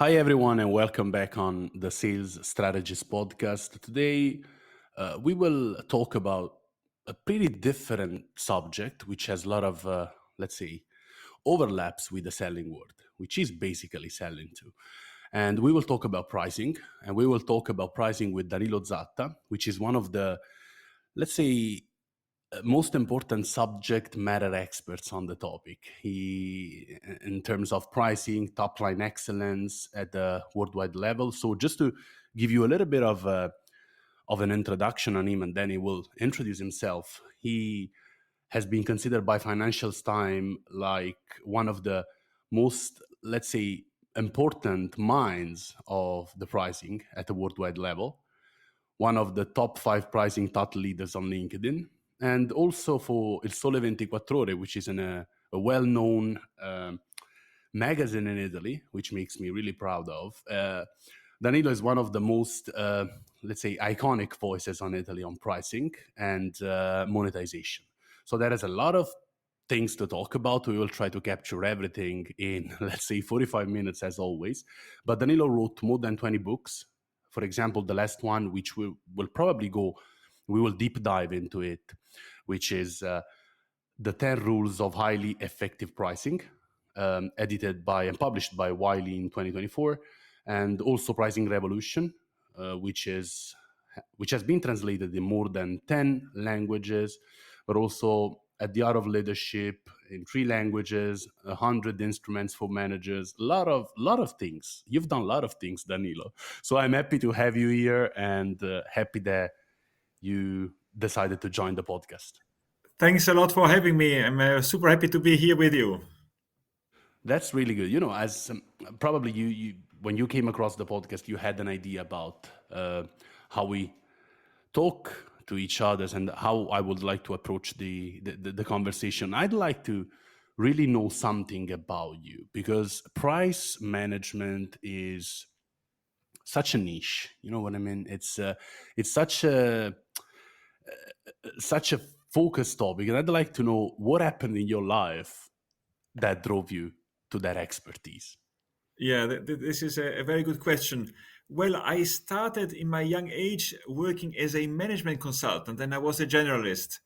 Hi, everyone, and welcome back on the Sales Strategist podcast. Today, we will talk about a pretty different subject, which has a lot of, let's say, overlaps with the selling world, which is basically selling too. And we will talk about pricing, and we will talk about pricing with Danilo Zatta, which is one of the, let's say, most important subject matter experts on the topic. In terms of pricing, top line excellence at the worldwide level. So, just to give you a little bit of an introduction on him, and then he will introduce himself. He has been considered by Financial Times like one of the most, let's say, important minds of the pricing at the worldwide level, one of the top 5 pricing thought leaders on LinkedIn, and also for Il Sole 24 Ore, which is a well-known magazine in Italy, which makes me really proud of. Danilo is one of the most, let's say, iconic voices on Italy on pricing and monetization. So there is a lot of things to talk about. We will try to capture everything in, let's say, 45 minutes as always. But Danilo wrote more than 20 books. For example, the last one, which we will probably go, we will deep dive into it, which is The 10 Rules of Highly Effective Pricing, edited by and published by Wiley in 2024, and also Pricing Revolution, which has been translated in more than 10 languages, but also At the Art of Leadership in 3 languages, 100 instruments for managers, a lot of things. You've done a lot of things, Danilo. So I'm happy to have you here and happy that you decided to join the podcast. Thanks a lot for having me. I'm super happy to be here with you. That's really good. As probably you when you came across the podcast, you had an idea about how we talk to each other and how I would like to approach the conversation. I'd like to really know something about you because price management is such a niche. You know what I mean? It's such a focused topic, and I'd like to know what happened in your life that drove you to that expertise. Yeah, this is a very good question. Well, I started in my young age working as a management consultant and I was a generalist.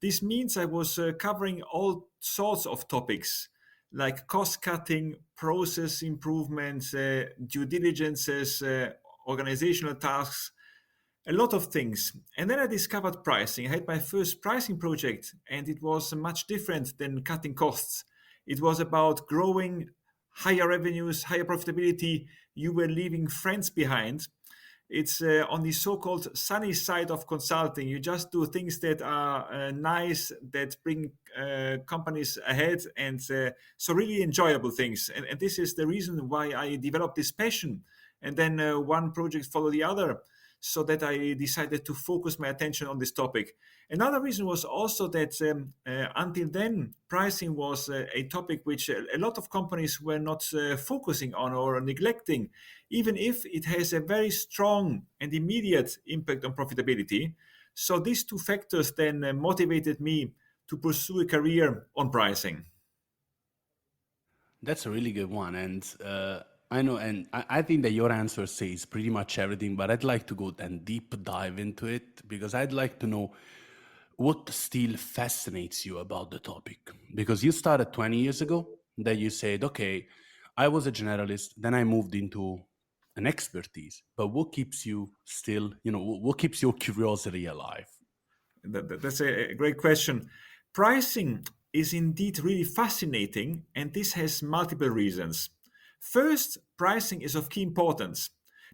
This means I was covering all sorts of topics like cost cutting, process improvements, due diligences, organizational tasks, a lot of things. And then I discovered pricing. I had my first pricing project, and it was much different than cutting costs. It was about growing higher revenues, higher profitability. You were leaving friends behind. It's on the so-called sunny side of consulting. You just do things that are nice, that bring companies ahead, and so really enjoyable things. And this is the reason why I developed this passion. And then one project followed the other, so that I decided to focus my attention on this topic. Another reason was also that until then, pricing was a topic which a lot of companies were not focusing on or neglecting, even if it has a very strong and immediate impact on profitability. So these two factors then motivated me to pursue a career on pricing. That's a really good one. And I know, and I think that your answer says pretty much everything, but I'd like to go and deep dive into it because I'd like to know what still fascinates you about the topic. Because you started 20 years ago, that you said, okay, I was a generalist, then I moved into an expertise. But what keeps you still, what keeps your curiosity alive? That's a great question. Pricing is indeed really fascinating, and this has multiple reasons. First, pricing is of key importance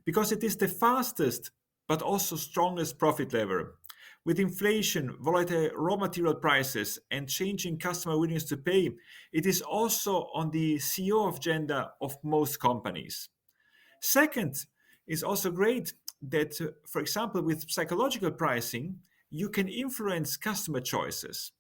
because it is the fastest but also strongest profit lever. With inflation, volatile raw material prices, and changing customer willingness to pay, it is also on the CEO agenda of most companies. Second, it's also great that, for example, with psychological pricing, you can influence customer choices.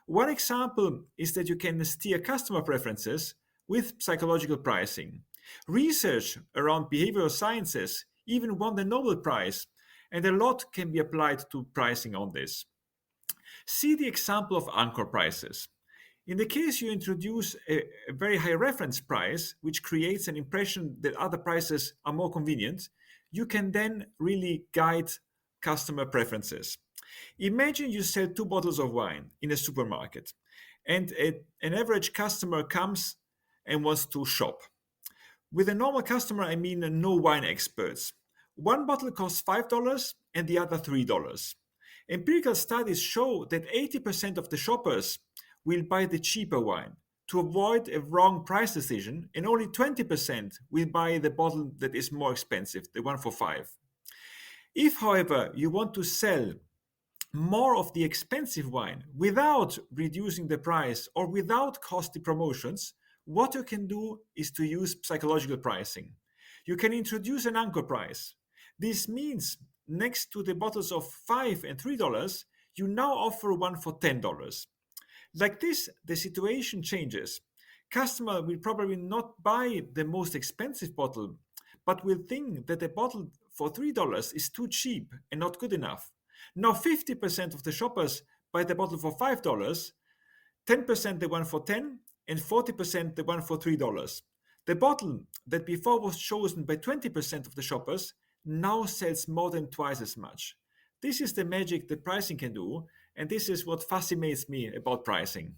One example is that you can steer customer preferences with psychological pricing. Research around behavioral sciences even won the Nobel Prize, and a lot can be applied to pricing on this. See the example of anchor prices. In the case you introduce a very high reference price, which creates an impression that other prices are more convenient, you can then really guide customer preferences. Imagine you sell two bottles of wine in a supermarket, and an average customer comes and wants to shop. With a normal customer, I mean no wine experts. One bottle costs $5 and the other $3. Empirical studies show that 80% of the shoppers will buy the cheaper wine to avoid a wrong price decision, and only 20% will buy the bottle that is more expensive, the one for 5. If, however, you want to sell more of the expensive wine without reducing the price or without costly promotions, what you can do is to use psychological pricing. You can introduce an anchor price. This means next to the bottles of $5 and $3, you now offer one for $10. Like this, the situation changes. Customer will probably not buy the most expensive bottle, but will think that a bottle for $3 is too cheap and not good enough. Now 50% of the shoppers buy the bottle for $5, 10% the one for 10, and 40% the one for $3. The bottle that before was chosen by 20% of the shoppers now sells more than twice as much. This is the magic that pricing can do, and this is what fascinates me about pricing.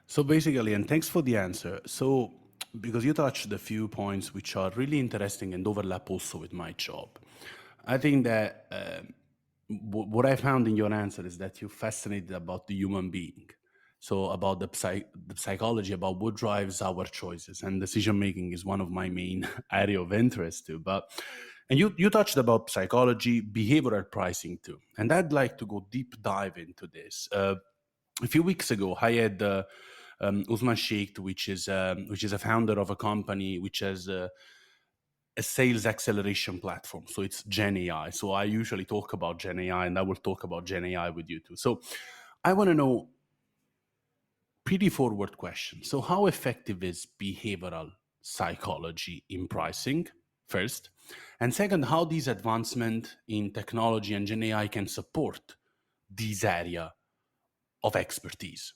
So basically, and thanks for the answer. So, because you touched a few points which are really interesting and overlap also with my job, I think that what I found in your answer is that you're fascinated about the human being. So, about the psychology, about what drives our choices, and decision making is one of my main area of interest too. But and you touched about psychology, behavioral pricing too, and I'd like to go deep dive into this. A few weeks ago, I had Usman Sheikh, which is a founder of a company which has a sales acceleration platform. So it's Gen AI. So I usually talk about Gen AI, and I will talk about Gen AI with you too. So I want to know pretty forward question. So how effective is behavioral psychology in pricing? First, and second, how these advancement in technology and Gen AI can support this area of expertise.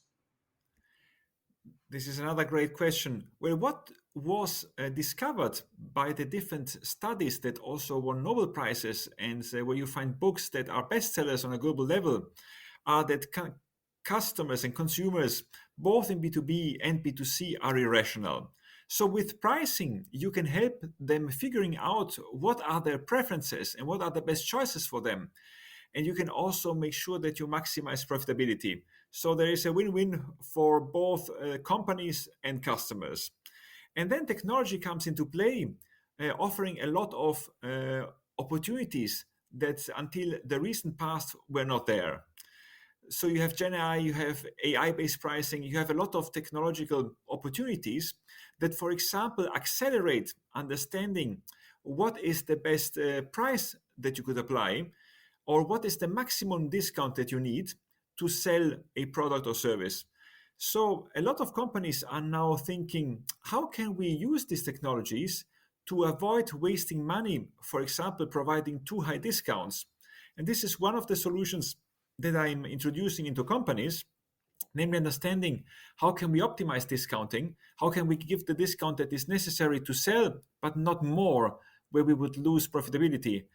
This is another great question. Well, what was discovered by the different studies that also won Nobel Prizes and where you find books that are bestsellers on a global level are that customers and consumers, both in B2B and B2C, are irrational. So with pricing, you can help them figuring out what are their preferences and what are the best choices for them. And you can also make sure that you maximize profitability. So there is a win-win for both companies and customers. And then technology comes into play, offering a lot of opportunities that until the recent past were not there. So you have Gen AI, you have AI-based pricing, you have a lot of technological opportunities that, for example, accelerate understanding what is the best price that you could apply, or what is the maximum discount that you need to sell a product or service. So a lot of companies are now thinking, how can we use these technologies to avoid wasting money, for example, providing too high discounts? And this is one of the solutions that I'm introducing into companies, namely understanding how can we optimize discounting, how can we give the discount that is necessary to sell, but not more, where we would lose profitability.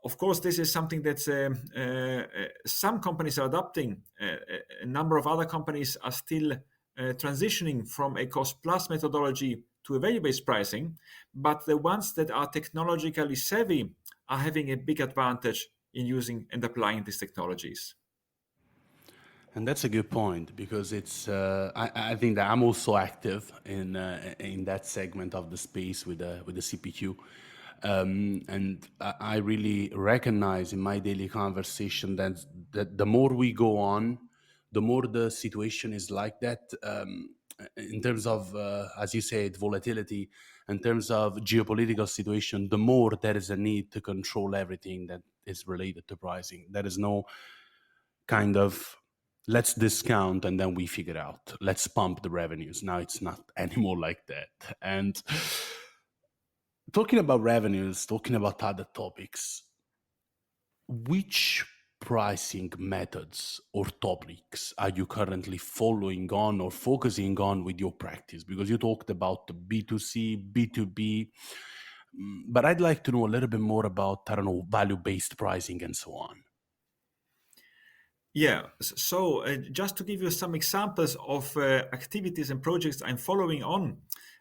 Of course, this is something that some companies are adopting. A number of other companies are still transitioning from a cost plus methodology to a value based pricing. But the ones that are technologically savvy are having a big advantage in using and applying these technologies. And that's a good point because I think that I'm also active in that segment of the space with the CPQ, and I really recognize in my daily conversation that the more we go on, the more the situation is like that. In terms of, as you said, volatility, in terms of geopolitical situation, the more there is a need to control everything that is related to pricing. There is no kind of let's discount and then we figure out let's pump the revenues. Now it's not anymore like that. And talking about revenues, talking about other topics, which pricing methods or topics are you currently following on or focusing on with your practice? Because you talked about the B2C, B2B, but I'd like to know a little bit more about, I don't know, value based pricing and so on. Yeah, so just to give you some examples of activities and projects I'm following on,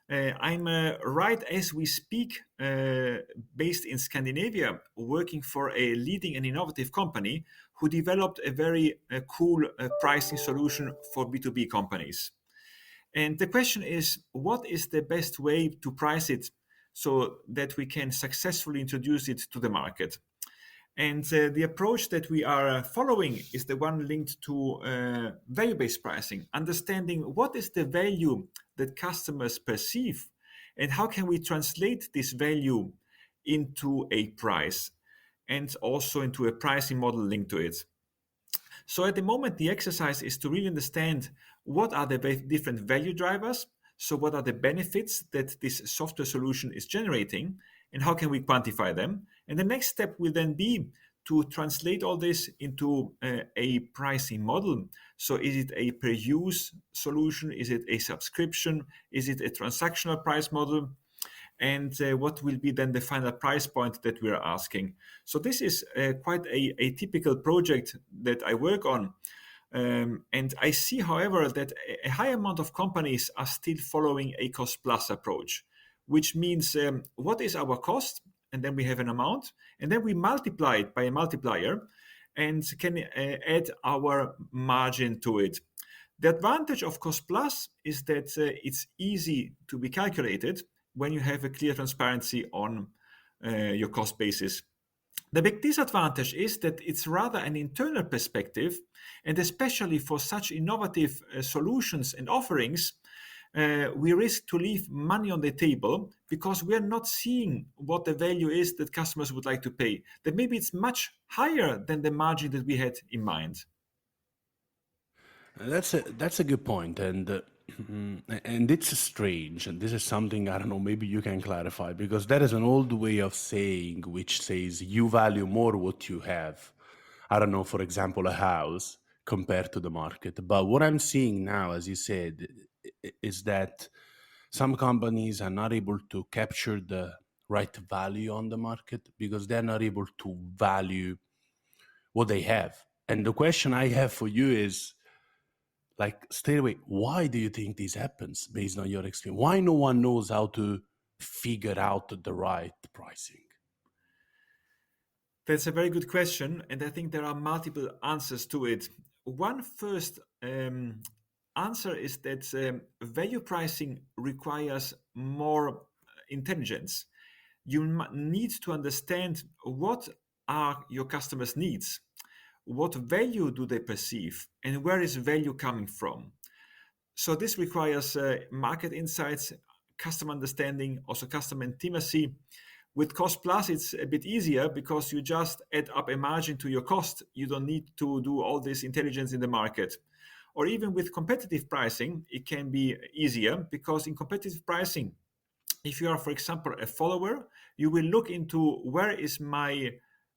I'm right as we speak, based in Scandinavia, working for a leading and innovative company who developed a very cool pricing solution for B2B companies. And the question is, what is the best way to price it so that we can successfully introduce it to the market? And the approach that we are following is the one linked to value based pricing, understanding what is the value that customers perceive and how can we translate this value into a price and also into a pricing model linked to it. So at the moment, the exercise is to really understand what are the different value drivers. So what are the benefits that this software solution is generating and how can we quantify them? And the next step will then be to translate all this into a pricing model. So is it a per use solution? Is it a subscription? Is it a transactional price model? And what will be then the final price point that we're asking. So this is quite a typical project that I work on. And I see, however, that a high amount of companies are still following a cost plus approach, which means what is our cost? And then we have an amount, and then we multiply it by a multiplier and can add our margin to it. The advantage of cost plus is that it's easy to be calculated when you have a clear transparency on your cost basis. The big disadvantage is that it's rather an internal perspective, and especially for such innovative solutions and offerings, we risk to leave money on the table because we are not seeing what the value is that customers would like to pay. That maybe it's much higher than the margin that we had in mind. That's a good point, and and it's strange, and this is something I don't know. Maybe you can clarify because that is an old way of saying, which says you value more what you have. I don't know, for example, a house compared to the market. But what I'm seeing now, as you said, is that some companies are not able to capture the right value on the market because they're not able to value what they have. And the question I have for you is like straight away, why do you think this happens based on your experience? Why no one knows how to figure out the right pricing? That's a very good question, and I think there are multiple answers to it. One first answer is that value pricing requires more intelligence. You need to understand what are your customers' needs, what value do they perceive, and where is value coming from. So this requires market insights, customer understanding, also customer intimacy. With cost plus, it's a bit easier because you just add up a margin to your cost. You don't need to do all this intelligence in the market. Or even with competitive pricing, it can be easier because in competitive pricing, if you are, for example, a follower, you will look into where is my,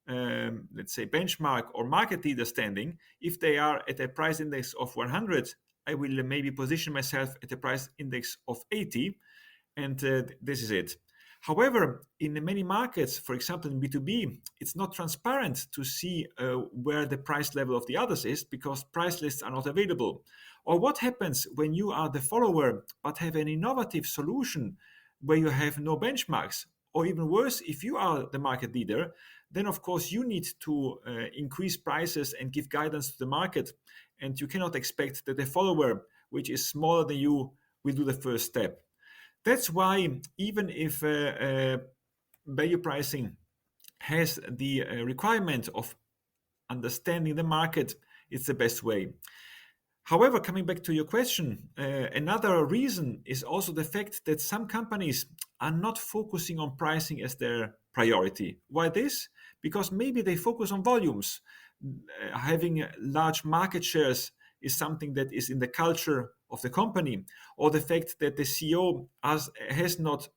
let's say, benchmark or market leader standing. If they are at a price index of 100, I will maybe position myself at a price index of 80, and this is it. However, in many markets, for example in B2B, it's not transparent to see where the price level of the others is because price lists are not available. Or what happens when you are the follower but have an innovative solution where you have no benchmarks? Or even worse, if you are the market leader, then of course you need to increase prices and give guidance to the market. And you cannot expect that the follower, which is smaller than you, will do the first step. That's why even if value pricing has the requirement of understanding the market, it's the best way. However, coming back to your question, another reason is also the fact that some companies are not focusing on pricing as their priority. Why this? Because maybe they focus on volumes. Having large market shares is something that is in the culture of the company, or the fact that the CEO has not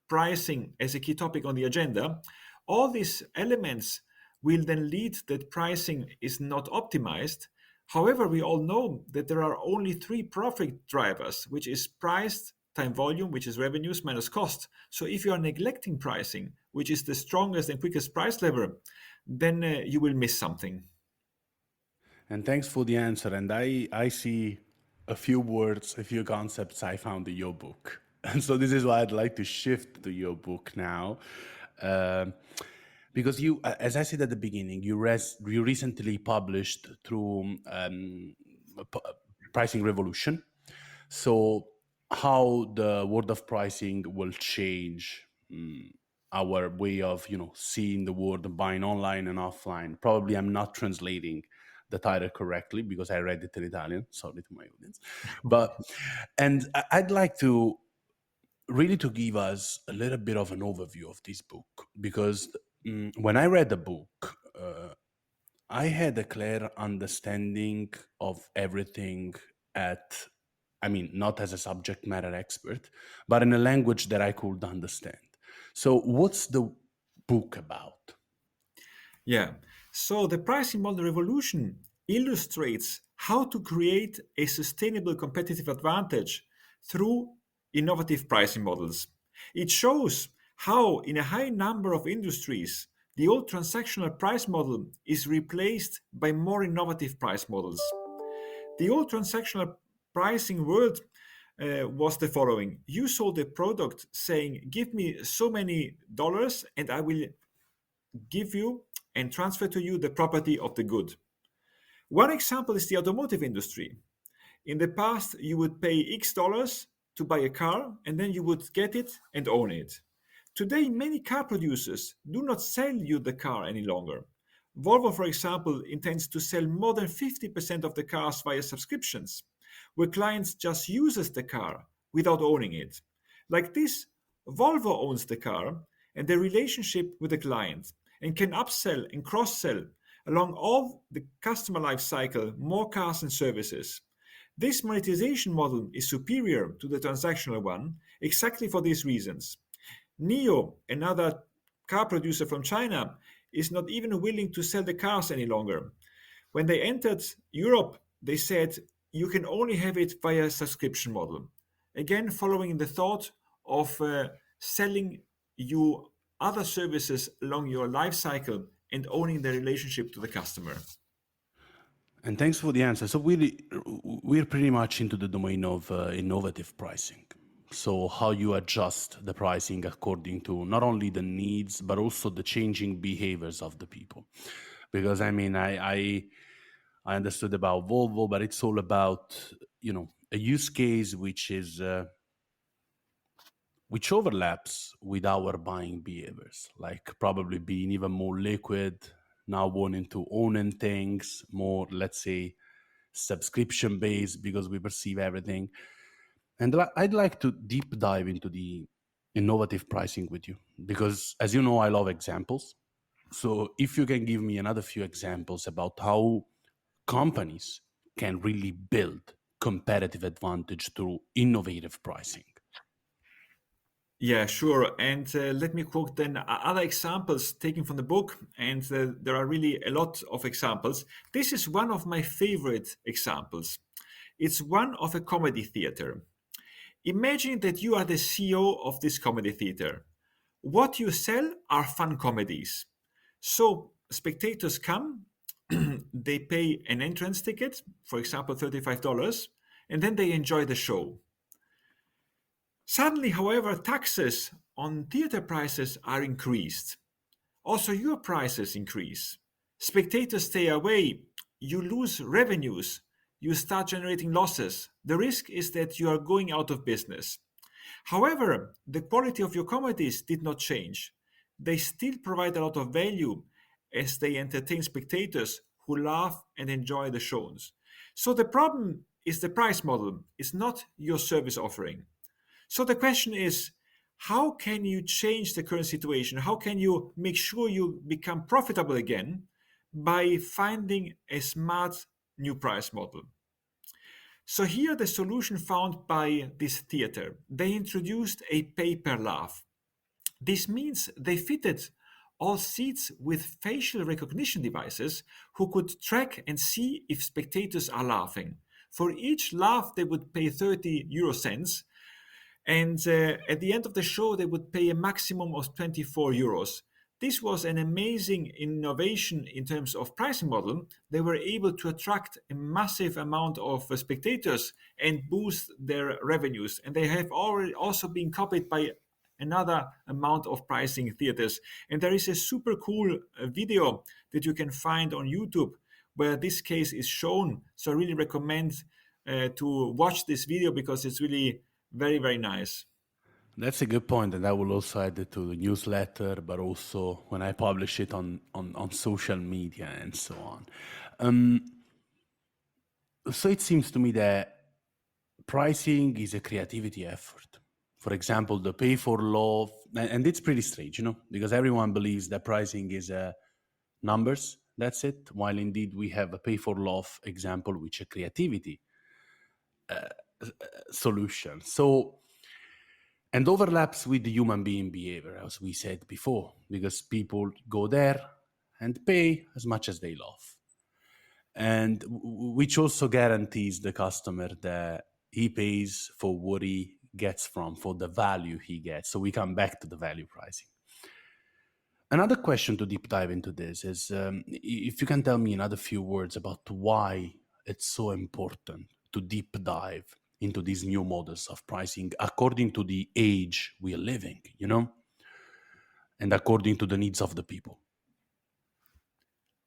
pricing as a key topic on the agenda. All these elements will then lead that pricing is not optimized. However, we all know that there are only three profit drivers, which is price time volume, which is revenues minus cost. So if you are neglecting pricing, which is the strongest and quickest price lever, then you will miss something. And thanks for the answer. And I see a few words, a few concepts I found in your book. And so this is why I'd like to shift to your book now. Um, because you, as I said at the beginning, you recently published through P- Pricing Revolution. So how the world of pricing will change our way of seeing the world, buying online and offline. Probably I'm not translating the title correctly because I read it in Italian. Sorry to my audience, but and I'd like to really to give us a little bit of an overview of this book because when I read the book, I had a clear understanding of everything at, I mean, not as a subject matter expert, but in a language that I could understand. So, what's the book about? Yeah. So the pricing model revolution illustrates how to create a sustainable competitive advantage through innovative pricing models. It shows how, in a high number of industries, the old transactional price model is replaced by more innovative price models. The old transactional pricing world was the following: you sold a product saying, "Give me so many dollars, and I will give you and transfer to you the property of the good." One example is the automotive industry. In the past, you would pay X dollars to buy a car and then you would get it and own it. Today, many car producers do not sell you the car any longer. Volvo, for example, intends to sell more than 50% of the cars via subscriptions, where clients just uses the car without owning it. Like this, Volvo owns the car and the relationship with the client and can upsell and cross-sell along all the customer life cycle more cars and services. This monetization model is superior to the transactional one exactly for these reasons. NIO, another car producer from China, is not even willing to sell the cars any longer. When they entered Europe, they said you can only have it via a subscription model. Again, following the thought of selling you other services along your life cycle and owning the relationship to the customer. And thanks for the answer. So, we're pretty much into the domain of innovative pricing. So, how you adjust the pricing according to not only the needs, but also the changing behaviors of the people. Because I mean, I understood about Volvo, but it's all about a use case which overlaps with our buying behaviors, like probably being even more liquid, now wanting to own things more, let's say, subscription based because we perceive everything. And I'd like to deep dive into the innovative pricing with you because, as you know, I love examples. So, if you can give me another few examples about how companies can really build competitive advantage through innovative pricing. Yeah, sure. And let me quote then other examples taken from the book. And there are really a lot of examples. This is one of my favorite examples. It's one of a comedy theater. Imagine that you are the CEO of this comedy theater. What you sell are fun comedies. So spectators come, they pay an entrance ticket, for example, $35, and then they enjoy the show. Suddenly, however, taxes on theater prices are increased. Also, your prices increase. Spectators stay away. You lose revenues. You start generating losses. The risk is that you are going out of business. However, the quality of your comedies did not change. They still provide a lot of value as they entertain spectators who laugh and enjoy the shows. So the problem is the price model, it's not your service offering. So the question is, how can you change the current situation? How can you make sure you become profitable again by finding a smart new price model? So here the solution found by this theater, they introduced a pay per laugh. This means they fitted all seats with facial recognition devices who could track and see if spectators are laughing. For each laugh, they would pay 30 euro cents, and at the end of the show, they would pay a maximum of 24 euros. This was an amazing innovation in terms of pricing model. They were able to attract a massive amount of spectators and boost their revenues. And they have already also been copied by another amount of pricing theaters. And there is a super cool video that you can find on YouTube where this case is shown. So I really recommend to watch this video because it's really very, very nice. That's a good point, and I will also add it to the newsletter, but also when I publish it on social media and so on. So it seems to me that pricing is a creativity effort. For example, the pay for love, and it's pretty strange, because everyone believes that pricing is numbers, that's it, while indeed we have a pay for love example, which is a creativity solution. So, and overlaps with the human being behavior, as we said before, because people go there and pay as much as they love. And which also guarantees the customer that he pays for what he gets for the value he gets. So we come back to the value pricing. Another question to deep dive into this is if you can tell me another few words about why it's so important to deep dive into these new models of pricing according to the age we are living, and according to the needs of the people.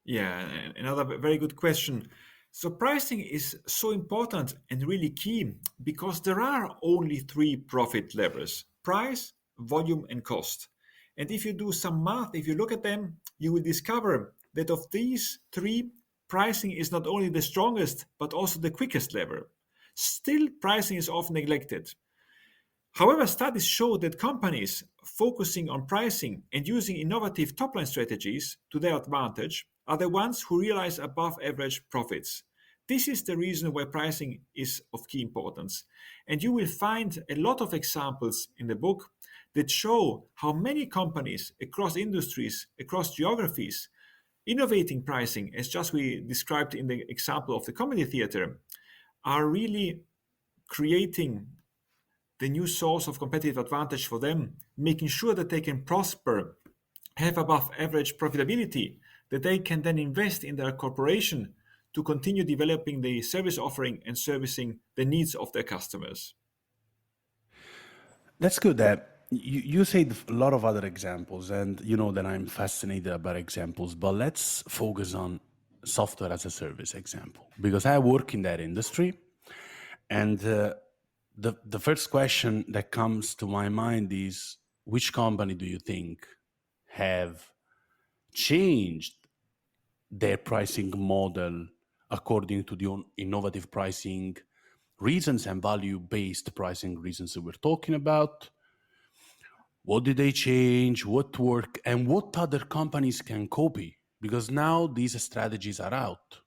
Yeah, another very good question. So, pricing is so important and really key because there are only three profit levers: price, volume, and cost. And if you do some math, if you look at them, you will discover that of these three, pricing is not only the strongest, but also the quickest lever. Still, pricing is often neglected. However, studies show that companies focusing on pricing and using innovative top-line strategies to their advantage are the ones who realize above average profits. This is the reason why pricing is of key importance. And you will find a lot of examples in the book that show how many companies across industries, across geographies, innovating pricing, as just we described in the example of the comedy theater, are really creating the new source of competitive advantage for them, making sure that they can prosper, have above average profitability, that they can then invest in their corporation to continue developing the service offering and servicing the needs of their customers. That's good. That you said a lot of other examples, and you know that I'm fascinated about examples. But let's focus on software as a service example because I work in that industry, and the first question that comes to my mind is, which company do you think have changed their pricing model according to the innovative pricing reasons and value-based pricing reasons that we're talking about? What did they change? What worked? And what other companies can copy? Because now these strategies are out.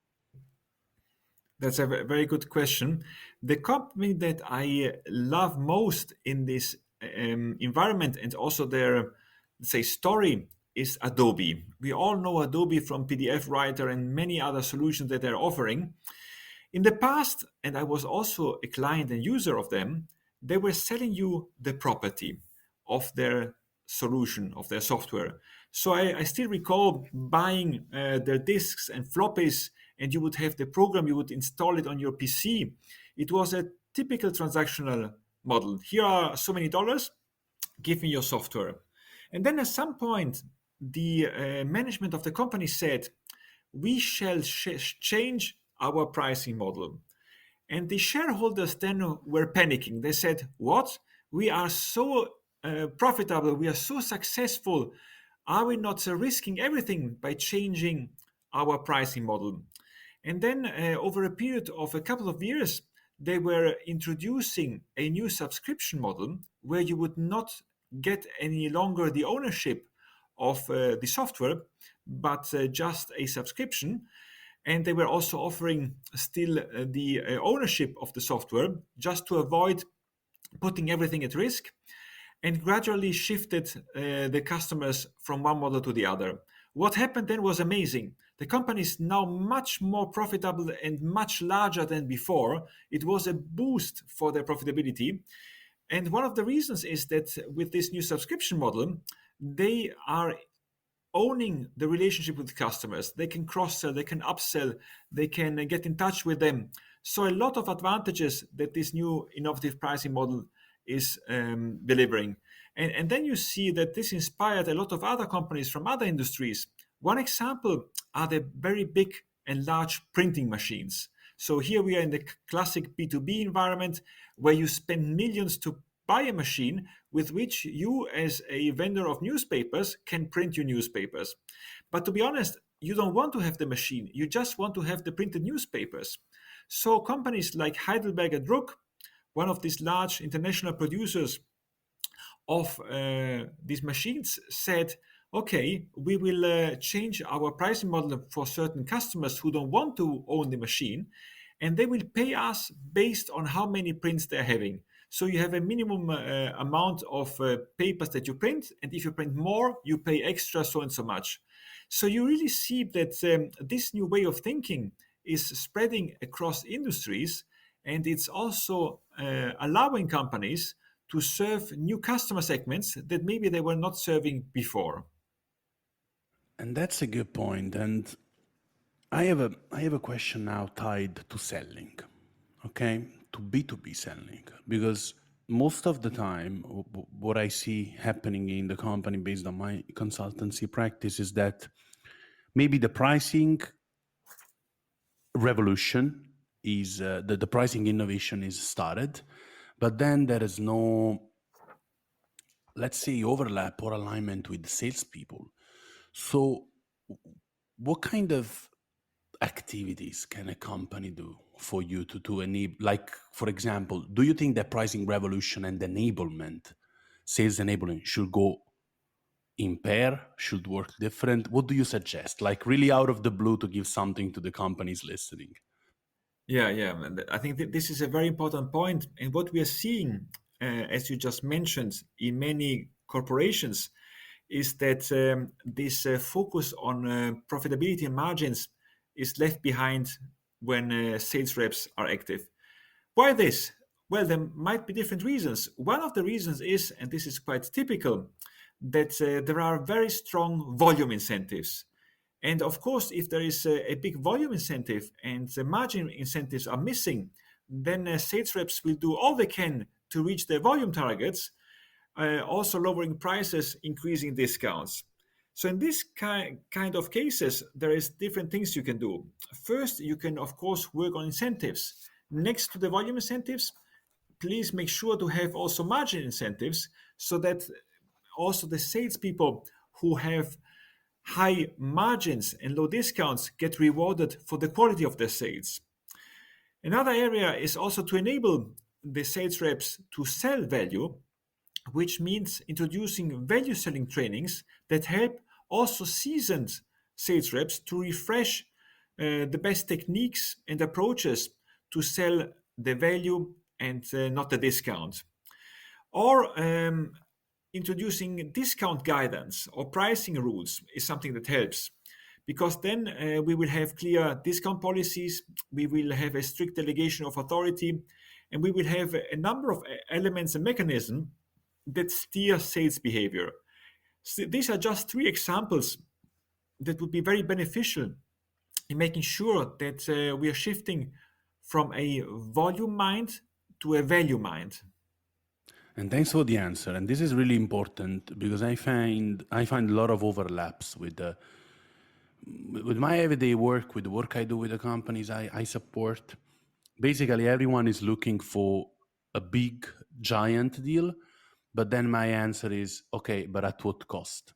That's a very good question. The company that I love most in this environment and also their, let's say, story is Adobe. We all know Adobe from PDF Writer and many other solutions that they're offering. In the past, and I was also a client and user of them, they were selling you the property of their solution, of their software. So I still recall buying their disks and floppies, and you would have the program, you would install it on your PC. It was a typical transactional model. Here are so many dollars, give me your software. And then at some point, the management of the company said, we shall change our pricing model. And the shareholders then were panicking. They said, what? We are so profitable, we are so successful. Are we not risking everything by changing our pricing model? And then over a period of a couple of years, they were introducing a new subscription model where you would not get any longer the ownership of the software, but just a subscription. And they were also offering still the ownership of the software just to avoid putting everything at risk. and gradually shifted the customers from one model to the other. What happened then was amazing. The company is now much more profitable and much larger than before. It was a boost for their profitability. And one of the reasons is that with this new subscription model, they are owning the relationship with customers. They can cross sell, they can upsell, they can get in touch with them. So, a lot of advantages that this new innovative pricing model is delivering. And then you see that this inspired a lot of other companies from other industries. One example are the very big and large printing machines. So, here we are in the classic B2B environment where you spend millions to buy a machine with which you, as a vendor of newspapers, can print your newspapers. But to be honest, you don't want to have the machine, you just want to have the printed newspapers. So companies like Heidelberger Druck, one of these large international producers of these machines, said, okay, we will change our pricing model for certain customers who don't want to own the machine, and they will pay us based on how many prints they're having. So you have a minimum amount of papers that you print, and if you print more, you pay extra so and so much. So you really see that this new way of thinking is spreading across industries, and it's also allowing companies to serve new customer segments that maybe they were not serving before. And that's a good point. And I have a question now tied to selling, okay, to B2B selling, because most of the time, what I see happening in the company based on my consultancy practice is that maybe the pricing revolution is the pricing innovation is started, but then there is no, let's say, overlap or alignment with the salespeople. So, what kind of activities can a company do for you to enable, like, for example, do you think that pricing revolution and enablement, sales enablement, should go in pair, should work different? What do you suggest, like, really out of the blue, to give something to the companies listening? Yeah, yeah. And I think that this is a very important point. And what we are seeing, as you just mentioned, in many corporations, is that this focus on profitability and margins is left behind when sales reps are active. Why this? Well, there might be different reasons. One of the reasons is, and this is quite typical, that there are very strong volume incentives. And of course, if there is a big volume incentive and the margin incentives are missing, then sales reps will do all they can to reach their volume targets, also lowering prices, increasing discounts. So in this kind of cases, there is different things you can do. First, you can of course work on incentives. Next to the volume incentives, please make sure to have also margin incentives so that also the salespeople who have high margins and low discounts get rewarded for the quality of their sales. Another area is also to enable the sales reps to sell value, which means introducing value selling trainings that help also seasoned sales reps to refresh the best techniques and approaches to sell the value and not the discount. Or introducing discount guidance or pricing rules is something that helps, because then we will have clear discount policies, we will have a strict delegation of authority, and we will have a number of elements and mechanisms that steer sales behavior. So these are just three examples that would be very beneficial in making sure that we are shifting from a volume mind to a value mind. And thanks for the answer. And this is really important because I find a lot of overlaps with my everyday work, with the work I do with the companies I support. Basically, everyone is looking for a big, giant deal. But then my answer is, okay, but at what cost?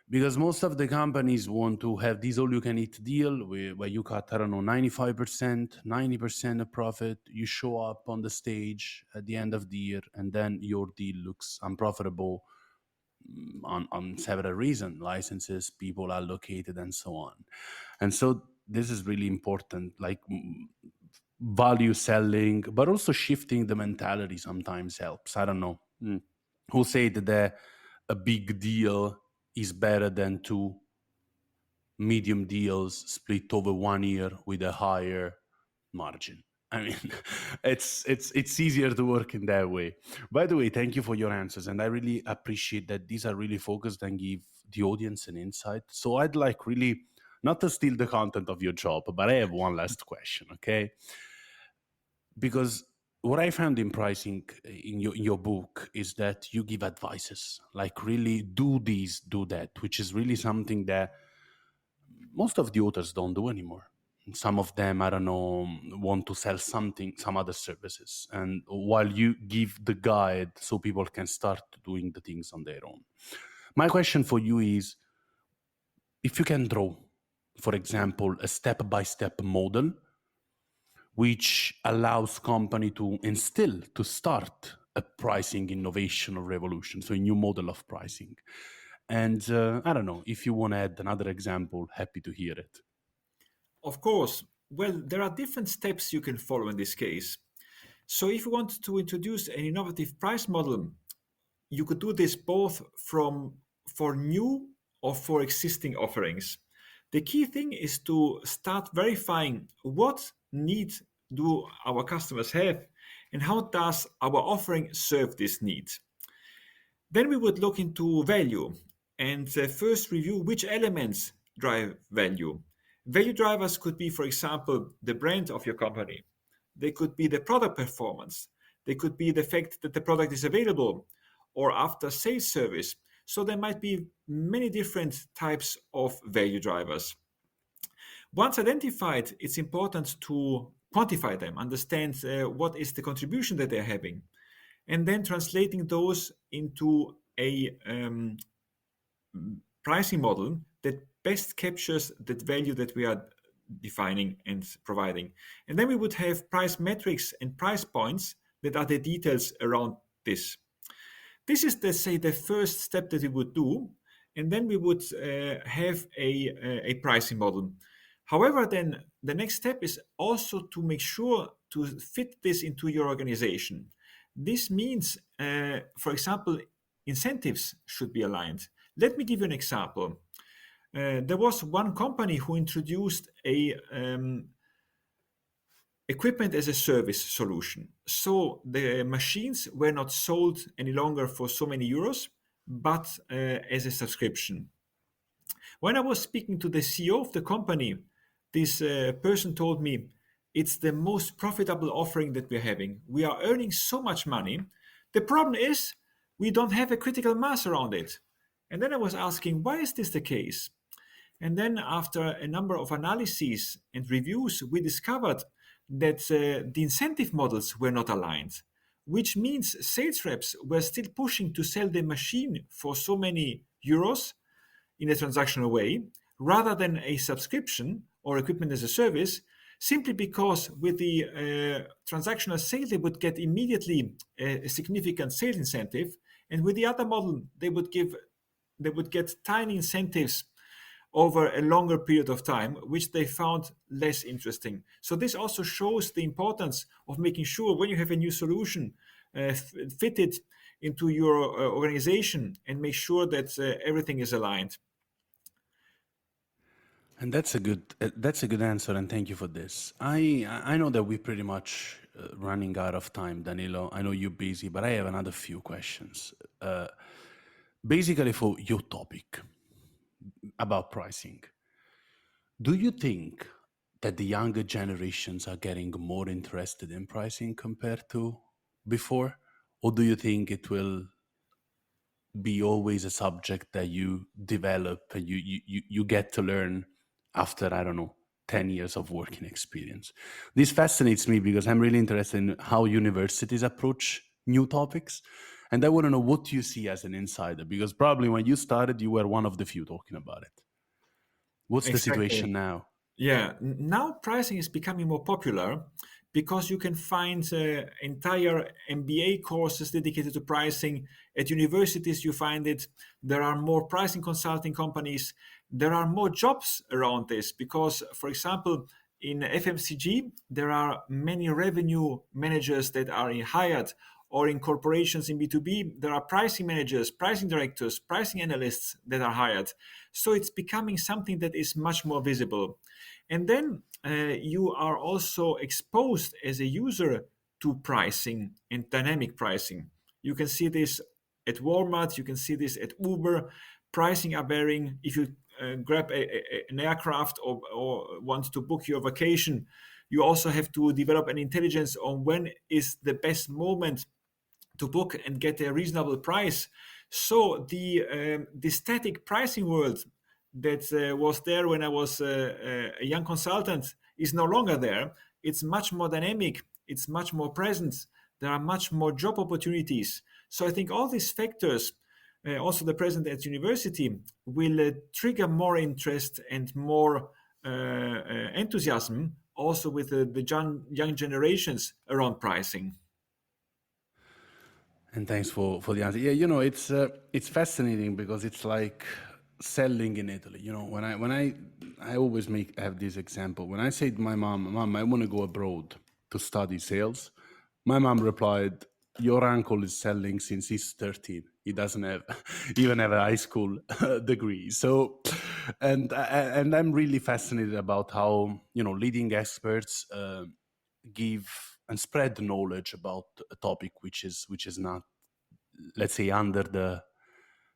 Because most of the companies want to have this all you can eat deal where you cut, I don't know, 95%, 90% of profit. You show up on the stage at the end of the year, and then your deal looks unprofitable on several reasons, licenses, people allocated, and so on. And so this is really important, like value selling, but also shifting the mentality sometimes helps. I don't know. who said that a big deal is better than two medium deals split over 1 year with a higher margin. I mean, it's easier to work in that way. By the way, thank you for your answers, and I really appreciate that these are really focused and give the audience an insight. So I'd like really not to steal the content of your job, but I have one last question, okay? Because what I found in pricing in your book is that you give advices, like really do this, do that, which is really something that most of the authors don't do anymore. Some of them, I don't know, want to sell something, some other services. And while you give the guide so people can start doing the things on their own. My question for you is if you can draw, for example, a step by step model which allows company to instill, to start a pricing innovation or revolution, so a new model of pricing. And I don't know, if you want to add another example, happy to hear it. Of course, well, there are different steps you can follow in this case. So if you want to introduce an innovative price model, you could do this both for new or for existing offerings. The key thing is to start verifying what needs do our customers have and how does our offering serve this need. Then we would look into value and first review which elements drive value. Value drivers could be, for example, the brand of your company. They could be the product performance. They could be the fact that the product is available or after sales service. So there might be many different types of value drivers. Once identified, it's important to quantify them, understand what is the contribution that they're having, and then translating those into a pricing model that best captures that value that we are defining and providing. And then we would have price metrics and price points that are the details around this. This is, let's say, the first step that we would do, and then we would have a pricing model. However, then the next step is also to make sure to fit this into your organization. This means, for example, incentives should be aligned. Let me give you an example. There was one company who introduced a equipment as a service solution. So the machines were not sold any longer for so many euros, but as a subscription. When I was speaking to the CEO of the company, this person told me, it's the most profitable offering that we're having. We are earning so much money. The problem is we don't have a critical mass around it. And then I was asking, why is this the case? And then after a number of analyses and reviews, we discovered that the incentive models were not aligned, which means sales reps were still pushing to sell the machine for so many euros in a transactional way rather than a subscription or equipment as a service, simply because with the transactional sale they would get immediately a significant sales incentive, and with the other model they would get tiny incentives over a longer period of time, which they found less interesting. So this also shows the importance of making sure when you have a new solution, fit it into your organization and make sure that everything is aligned. And that's a good answer, and thank you for this. I know that we're pretty much running out of time, Danilo. I know you're busy, but I have another few questions. Basically, for your topic about pricing, do you think that the younger generations are getting more interested in pricing compared to before, or do you think it will be always a subject that you develop and you get to learn after, I don't know, 10 years of working experience? This fascinates me because I'm really interested in how universities approach new topics. And I want to know what you see as an insider, because probably when you started, you were one of the few talking about it. What's the Exactly. situation now? Yeah, now pricing is becoming more popular because you can find entire MBA courses dedicated to pricing. At universities, you find it. There are more pricing consulting companies. There are more jobs around this because, for example, in FMCG, there are many revenue managers that are hired or in corporations in B2B, there are pricing managers, pricing directors, pricing analysts that are hired. So it's becoming something that is much more visible. And then you are also exposed as a user to pricing and dynamic pricing. You can see this at Walmart, you can see this at Uber. Pricing are varying. If you grab an aircraft or want to book your vacation, you also have to develop an intelligence on when is the best moment to book and get a reasonable price. So the static pricing world that was there when I was a young consultant is no longer there. It's much more dynamic. It's much more present. There are much more job opportunities. So I think all these factors, also the present at university, will trigger more interest and more enthusiasm also with the young generations around pricing. And thanks for the answer. Yeah, it's fascinating because it's like selling in Italy. When I always have this example. When I say to my mom, "Mom, I want to go abroad to study sales," my mom replied, "Your uncle is selling since he's 13. He doesn't have even have a high school degree." So, and I'm really fascinated about how leading experts give and spread the knowledge about a topic which is not, let's say, under the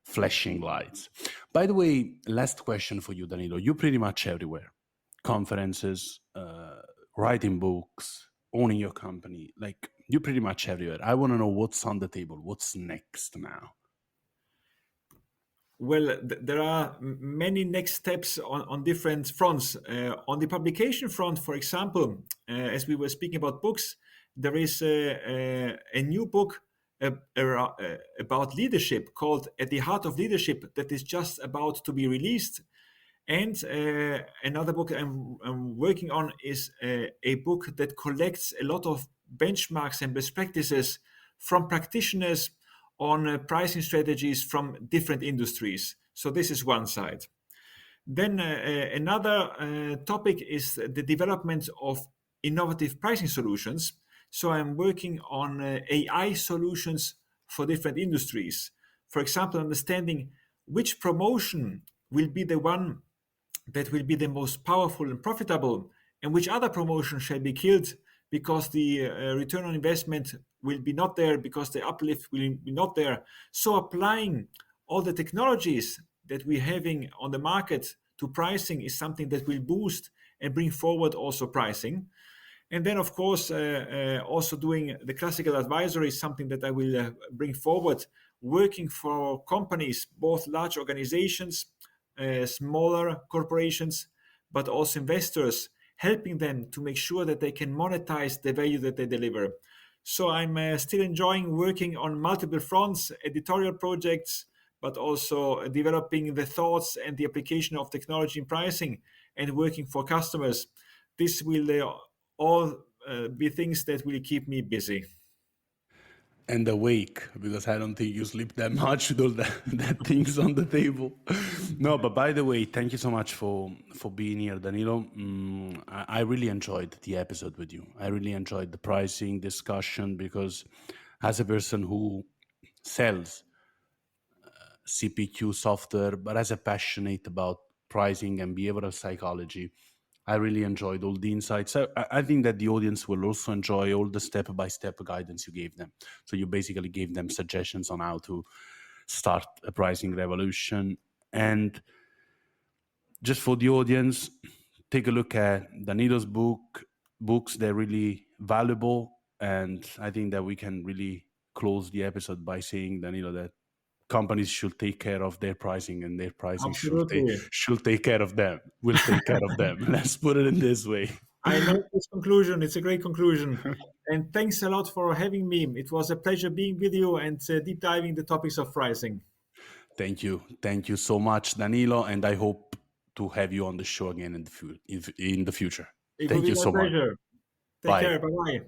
flashing lights. By the way, last question for you, Danilo. You're pretty much everywhere: conferences, writing books, owning your company. Like, you're pretty much everywhere. I want to know what's on the table. What's next now? Well, there are many next steps on different fronts. On the publication front, for example, as we were speaking about books, there is a new book about leadership called At the Heart of Leadership that is just about to be released. And another book I'm working on is a book that collects a lot of benchmarks and best practices from practitioners on pricing strategies from different industries. So this is one side. Then another topic is the development of innovative pricing solutions. So I'm working on AI solutions for different industries. For example, understanding which promotion will be the one that will be the most powerful and profitable, and which other promotion shall be killed because the return on investment will be not there, because the uplift will be not there. So applying all the technologies that we're having on the market to pricing is something that will boost and bring forward also pricing. And then, of course, also doing the classical advisory is something that I will bring forward, working for companies, both large organizations, smaller corporations, but also investors, helping them to make sure that they can monetize the value that they deliver. So I'm still enjoying working on multiple fronts, editorial projects, but also developing the thoughts and the application of technology in pricing and working for customers. This will all be things that will keep me busy. And awake, because I don't think you sleep that much with all that things on the table. No, but by the way, thank you so much for being here, Danilo. I really enjoyed the episode with you. I really enjoyed the pricing discussion because, as a person who sells CPQ software, but as a passionate about pricing and behavioral psychology, I really enjoyed all the insights. I think that the audience will also enjoy all the step-by-step guidance you gave them. So you basically gave them suggestions on how to start a pricing revolution. And just for the audience, take a look at Danilo's books. They're really valuable. And I think that we can really close the episode by saying, Danilo, that companies should take care of their pricing, and their pricing Absolutely. should take care of them. Will take care of them. Let's put it in this way. I love this conclusion. It's a great conclusion. And thanks a lot for having me. It was a pleasure being with you and deep diving the topics of pricing. Thank you so much, Danilo, and I hope to have you on the show again in the future. It will Thank be you my so much. pleasure. Take Bye. care. Bye bye.